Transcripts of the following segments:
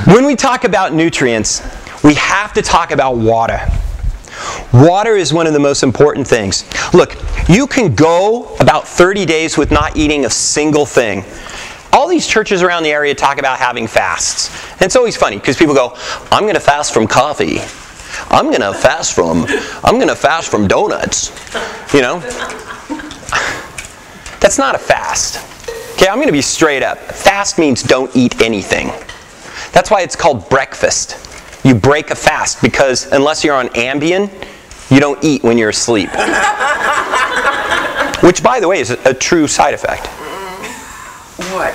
When we talk about nutrients, we have to talk about water. Water is one of the most important things. Look, you can go about 30 days with not eating a single thing. All these churches around the area talk about having fasts. And it's always funny because people go, I'm going to fast from coffee. I'm going to fast from donuts. You know? That's not a fast. Okay, I'm going to be straight up. Fast means don't eat anything. That's why it's called breakfast. You break a fast because unless you're on Ambien, you don't eat when you're asleep. Which, by the way, is a true side effect. What?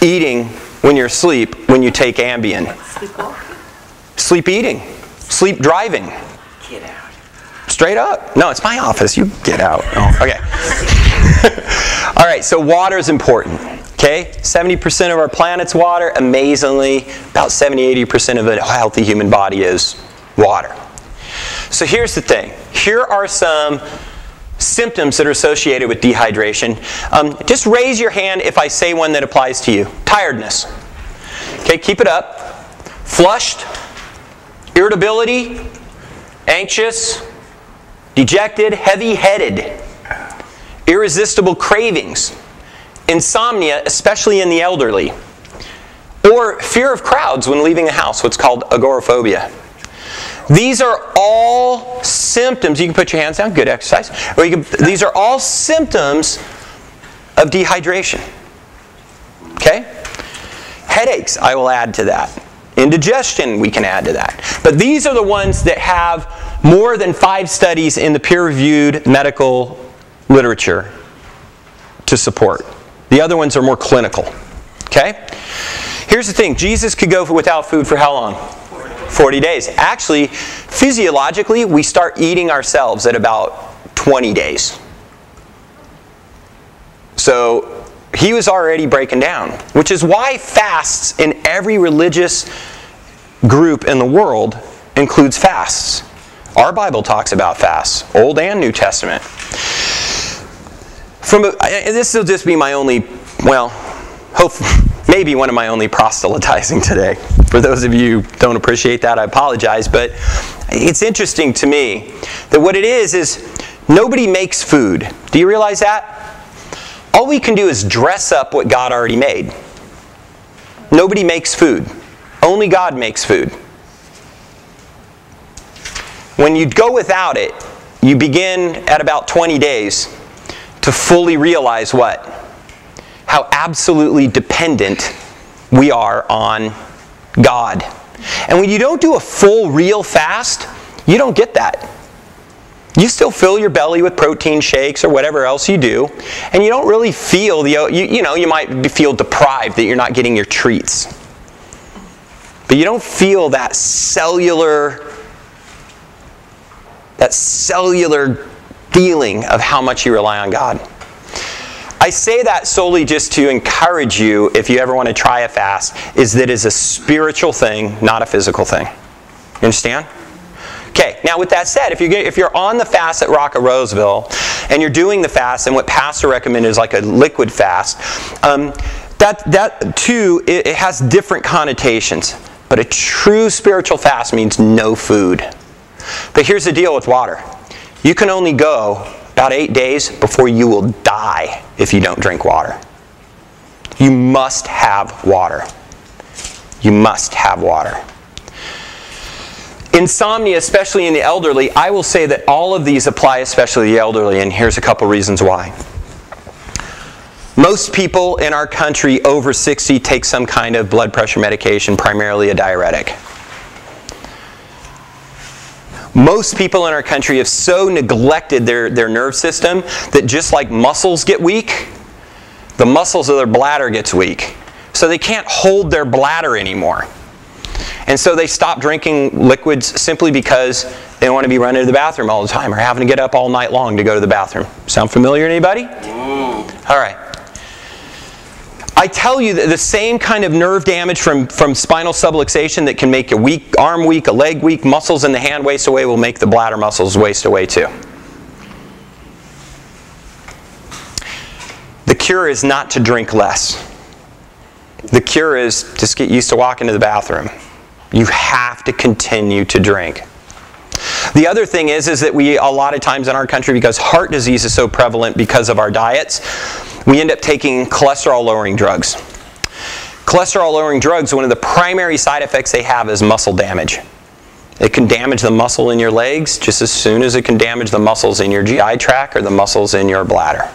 Eating when you're asleep when you take Ambien. Sleep eating. Sleep driving. Get out. Straight up. No, it's my office. You get out. Oh, okay. All right, so water is important. Okay? 70% of our planet's water. Amazingly, about 70-80% of a healthy human body is water. So here's the thing. Here are some symptoms that are associated with dehydration. Just raise your hand if I say one that applies to you. Tiredness. Okay, keep it up. Flushed. Irritability. Anxious. Dejected. Heavy-headed. Irresistible cravings. Insomnia, especially in the elderly. Or fear of crowds when leaving the house, what's called agoraphobia. These are all symptoms. You can put your hands down, good exercise. Or these are all symptoms of dehydration. Okay? Headaches, I will add to that. Indigestion, we can add to that. But these are the ones that have more than 5 studies in the peer-reviewed medical literature to support. The other ones are more clinical. Okay? Here's the thing. Jesus could go without food for how long? 40 days. Actually, physiologically, we start eating ourselves at about 20 days. So he was already breaking down, which is why fasts in every religious group in the world includes fasts. Our Bible talks about fasts, Old and New Testament. This will just be my only, well, maybe one of my only proselytizing today. For those of you who don't appreciate that, I apologize. But it's interesting to me that what it is nobody makes food. Do you realize that? All we can do is dress up what God already made. Nobody makes food. Only God makes food. When you go without it, you begin at about 20 days to fully realize what? How absolutely dependent we are on God. And when you don't do a full, real fast, you don't get that. You still fill your belly with protein shakes or whatever else you do, and you don't really feel you might feel deprived that you're not getting your treats. But you don't feel that cellular feeling of how much you rely on God. I say that solely just to encourage you, if you ever want to try a fast, is that it's a spiritual thing, not a physical thing. You understand? Okay, now with that said, if you're on the fast at Rock of Roseville, and you're doing the fast, and what Pastor recommended is like a liquid fast, that too, it has different connotations. But a true spiritual fast means no food. But here's the deal with water. You can only go about 8 days before you will die if you don't drink water. You must have water. You must have water. Insomnia, especially in the elderly, I will say that all of these apply especially to the elderly, and here's a couple reasons why. Most people in our country over 60 take some kind of blood pressure medication, primarily a diuretic. Most people in our country have so neglected their nerve system that just like muscles get weak, the muscles of their bladder gets weak. So they can't hold their bladder anymore. And so they stop drinking liquids simply because they don't want to be running to the bathroom all the time or having to get up all night long to go to the bathroom. Sound familiar to anybody? All right. I tell you that the same kind of nerve damage from spinal subluxation that can make a arm weak, a leg weak, muscles in the hand waste away will make the bladder muscles waste away too. The cure is not to drink less. The cure is just get used to walking to the bathroom. You have to continue to drink. The other thing is that we, a lot of times in our country, because heart disease is so prevalent because of our diets, we end up taking cholesterol-lowering drugs. Cholesterol-lowering drugs, one of the primary side effects they have is muscle damage. It can damage the muscle in your legs just as soon as it can damage the muscles in your GI tract or the muscles in your bladder.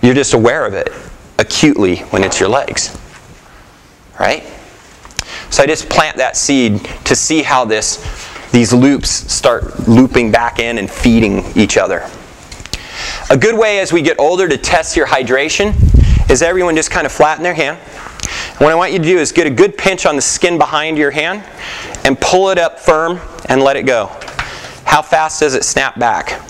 You're just aware of it acutely when it's your legs, right? So I just plant that seed to see how these loops start looping back in and feeding each other. A good way as we get older to test your hydration is everyone just kind of flatten their hand. What I want you to do is get a good pinch on the skin behind your hand and pull it up firm and let it go. How fast does it snap back?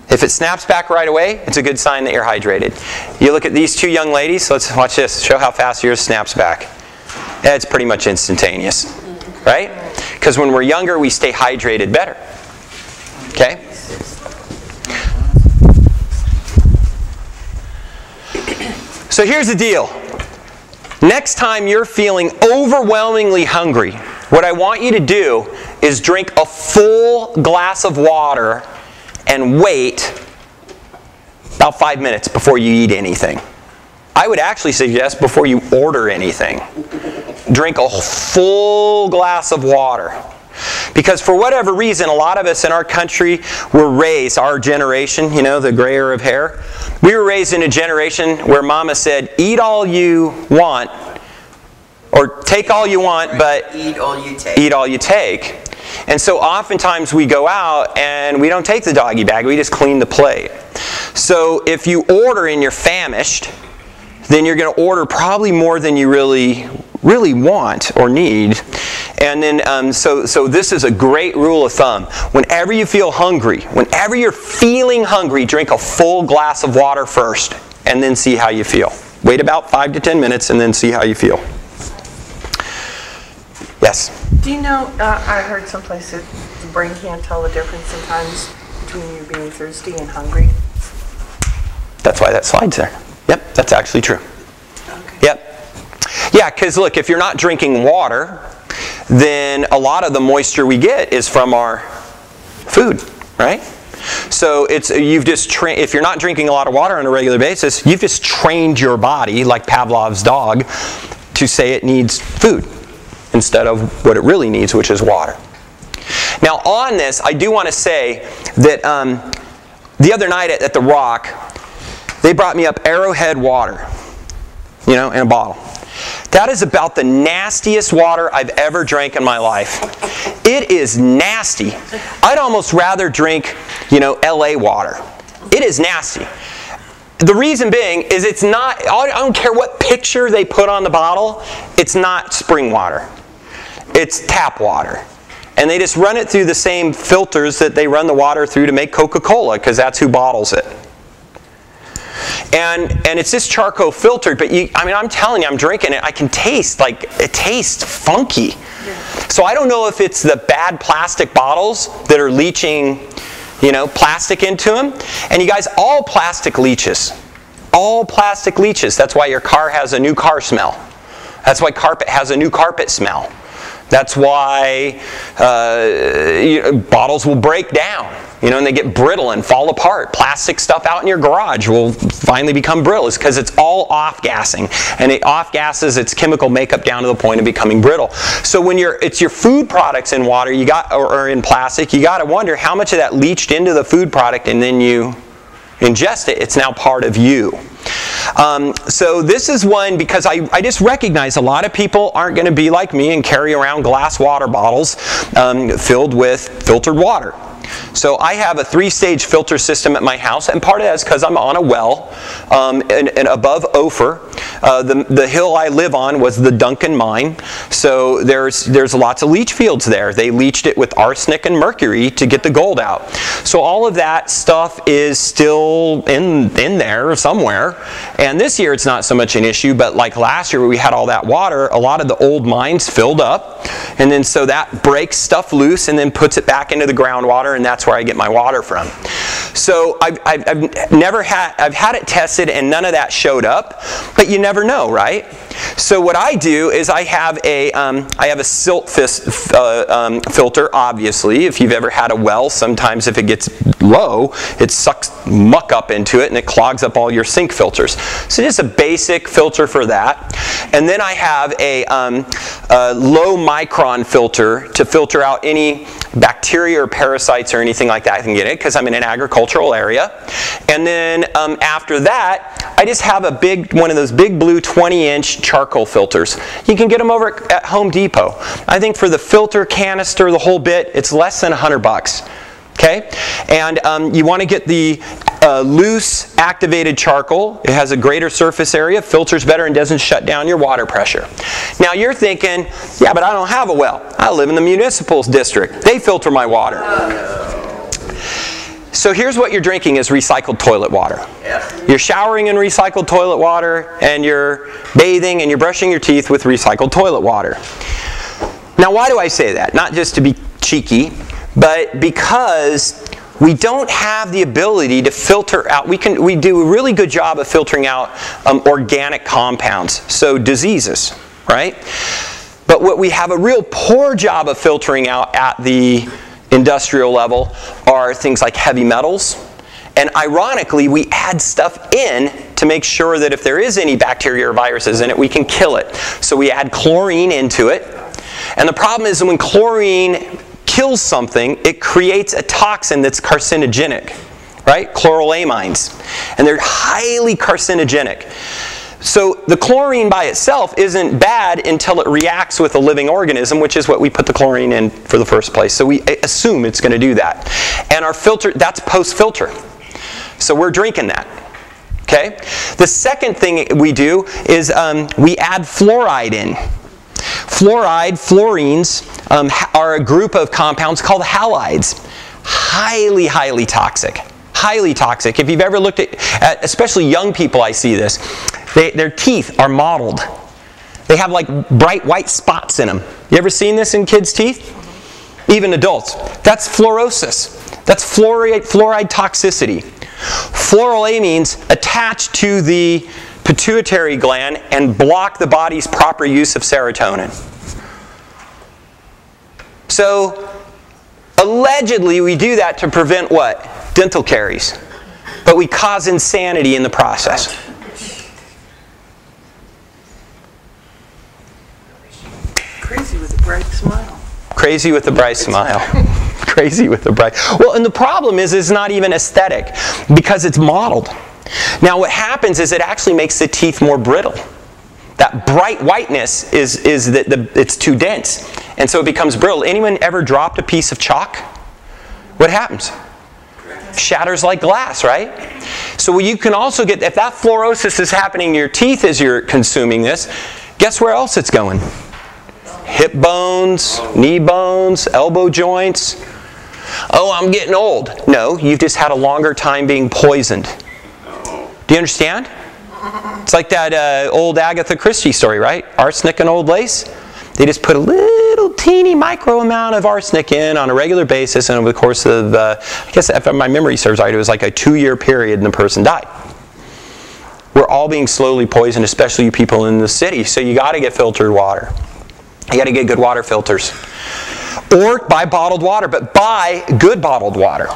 If it snaps back right away, it's a good sign that you're hydrated. You look at these two young ladies, let's watch this, show how fast yours snaps back. It's pretty much instantaneous, right? Because when we're younger, we stay hydrated better. Okay? So here's the deal. Next time you're feeling overwhelmingly hungry, what I want you to do is drink a full glass of water and wait about 5 minutes before you eat anything. I would actually suggest before you order anything, drink a full glass of water. Because for whatever reason, a lot of us in our country were raised, our generation, you know, the gray hair of hair, we were raised in a generation where mama said, eat all you want, or take all you want, but eat all you take. Eat all you take. And so oftentimes we go out and we don't take the doggy bag, we just clean the plate. So if you order and you're famished, then you're going to order probably more than you really want or need. And then, so this is a great rule of thumb. Whenever you feel hungry, whenever you're feeling hungry, drink a full glass of water first, and then see how you feel. Wait about 5 to 10 minutes, and then see how you feel. Yes? Do you know, I heard someplace that the brain can't tell the difference sometimes between you being thirsty and hungry? That's why that slide's there. Yep, that's actually true. Okay. Yep. Yeah, because look, if you're not drinking water, then a lot of the moisture we get is from our food, right? So if you're not drinking a lot of water on a regular basis, you've just trained your body, like Pavlov's dog, to say it needs food instead of what it really needs, which is water. Now on this, I do want to say that the other night at the Rock, they brought me up Arrowhead water, you know, in a bottle. That is about the nastiest water I've ever drank in my life. It is nasty. I'd almost rather drink, you know, LA water. It is nasty. The reason being is it's not, I don't care what picture they put on the bottle, it's not spring water. It's tap water. And they just run it through the same filters that they run the water through to make Coca-Cola, because that's who bottles it. And it's just charcoal filtered, but I'm telling you, I'm drinking it, I can taste, like, it tastes funky. Yeah. So I don't know if it's the bad plastic bottles that are leaching, you know, plastic into them. And you guys, all plastic leaches. All plastic leaches. That's why your car has a new car smell. That's why carpet has a new carpet smell. That's why bottles will break down, you know, and they get brittle and fall apart. Plastic stuff out in your garage will finally become brittle. It's because it's all off-gassing, and it off-gasses its chemical makeup down to the point of becoming brittle. So when it's your food products in water, or in plastic, you got to wonder how much of that leached into the food product, and then you ingest it. It's now part of you. So this is one, because I just recognize a lot of people aren't going to be like me and carry around glass water bottles filled with filtered water. So I have a 3-stage filter system at my house, and part of that is because I'm on a well and above Ophir. The hill I live on was the Duncan mine, so there's lots of leach fields there. They leached it with arsenic and mercury to get the gold out. So all of that stuff is still in there somewhere. And this year it's not so much an issue, but like last year where we had all that water, a lot of the old mines filled up, and then so that breaks stuff loose and then puts it back into the groundwater, and and that's where I get my water from. So I've had it tested and none of that showed up, but you never know, right? So what I do is I have a silt filter, obviously. If you've ever had a well, sometimes if it gets low, it sucks muck up into it and it clogs up all your sink filters. So just a basic filter for that. And then I have a low micron filter to filter out any bacteria or parasites or anything like that I can get it, because I'm in an agricultural area. And then after that, I just have one of those big blue 20-inch charcoal filters. You can get them over at Home Depot. I think for the filter, canister, the whole bit, it's less than $100. Okay? And you want to get the loose activated charcoal. It has a greater surface area, filters better, and doesn't shut down your water pressure. Now you're thinking, yeah, but I don't have a well. I live in the municipal district. They filter my water. So here's what you're drinking is recycled toilet water. You're showering in recycled toilet water, and you're bathing and you're brushing your teeth with recycled toilet water. Now why do I say that? Not just to be cheeky, but because we don't have the ability to filter out. We do a really good job of filtering out organic compounds, so diseases, right? But what we have a real poor job of filtering out at the industrial level are things like heavy metals. And ironically, we add stuff in to make sure that if there is any bacteria or viruses in it, we can kill it. So we add chlorine into it. And the problem is when chlorine kills something, it creates a toxin that's carcinogenic, right? Chlorolamines. And they're highly carcinogenic. So the chlorine by itself isn't bad until it reacts with a living organism, which is what we put the chlorine in for the first place. So we assume it's going to do that. And our filter, that's post-filter. So we're drinking that. Okay? The second thing we do is we add fluoride in. Fluorines are a group of compounds called halides. Highly, highly toxic. Highly toxic. If you've ever looked at especially young people, I see this. Their teeth are mottled. They have like bright white spots in them. You ever seen this in kids' teeth? Even adults. That's fluorosis. That's fluoride toxicity. Fluorolamines attach to the pituitary gland and block the body's proper use of serotonin. So, allegedly we do that to prevent what? Dental caries. But we cause insanity in the process. Crazy with a bright smile. Crazy with a bright smile. Crazy with a bright... Well, and the problem is it's not even aesthetic because it's mottled. Now what happens is it actually makes the teeth more brittle. That bright whiteness is that it's too dense. And so it becomes brittle. Anyone ever dropped a piece of chalk? What happens? Shatters like glass, right? So you can also get, if that fluorosis is happening in your teeth as you're consuming this, guess where else it's going? Hip bones, knee bones, elbow joints. Oh, I'm getting old. No, you've just had a longer time being poisoned. Do you understand? It's like that old Agatha Christie story, right? Arsenic and old lace. They just put a little teeny micro amount of arsenic in on a regular basis, and over the course of, I guess if my memory serves right, it was like a 2-year period and the person died. We're all being slowly poisoned, especially you people in the city, so you got to get filtered water. You got to get good water filters. Or buy bottled water, but buy good bottled water.